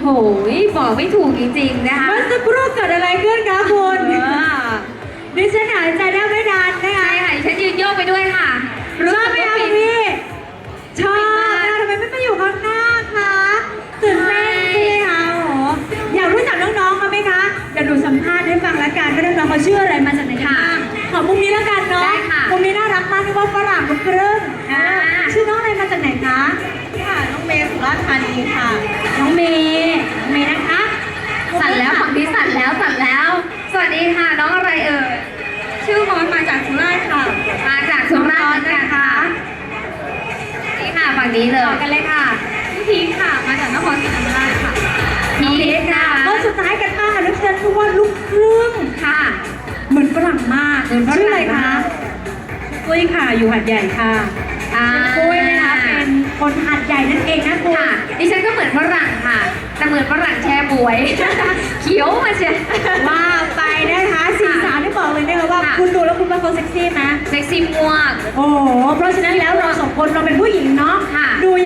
โหบอกไม่ถูกจริงๆนะคะ เมื่อสักครู่เกิดอะไรขึ้นคะคุณดิฉันหายใจได้ไม่นานนะคะ ใช่ค่ะฉันยืนโยกไปด้วยค่ะ ชอบไหมคะคุณพี่ชอบนะทำไมไม่มาอยู่ข้างหน้าคะตื่นเต้นใช่ไหมคะโอ้โหอยากรู้จักน้องๆเขาไหมคะเดี๋ยวหนูสัมภาษณ์ให้ฟังละกันว่าน้องๆเขาชื่ออะไรมาจากไหนกันบ้างขอมุมนี้ละกันเนาะมุมนี้น่ารักมากที่ว่าฝรั่งลูกครึ่งชื่อน้องอะไรมาจากไหนคะค่ะน้องเมย์สุราษฎร์ธานีค่ะน้องเมย์นะคะ สั่นแล้วฝั่งนี้สั่นแล้วสั่นแล้ว สวัสดีค่ะน้องอะไรเอ่ย ชื่อมอนมาจากสุราษฎร์ค่ะ มาจากสุราษฎร์นะคะนี่ค่ะฝั่งนี้เล ต่อย กันเลยค่ะ พี่พีคค่ะ มาจากนครศรีธรรมราชค่ะพีคค่ะ คนสุดท้ายกันบ้างค่ะนักเรียนทุกคนลูกครึ่ง ค่ะ เหมือนฝรั่งมาก เหมือนฝรั่ง ชื่ออะไรคะปุ้ยค่ะอยู่หัดใหญ่ค่ะปุ้ยนะคะเป็นคนหัดใหญ่นั่นเองนะคุณ ค่ะดิฉันก็เหมือนฝรั่งค่ะ แต่เหมือนฝรั่งแช่บวย เขียวมาเชีย ว่าไปนะคะสี่สาวที่บอกเลยนะคะว่าคุณดูแล้วคุณว่าเขาเซ็กซี่ไหม เซ็กซี่มวก โอ้โหเพราะฉะนั้นแล้วเราสองคนเราเป็นผู้หญิงเนาะ ค่ะ ดู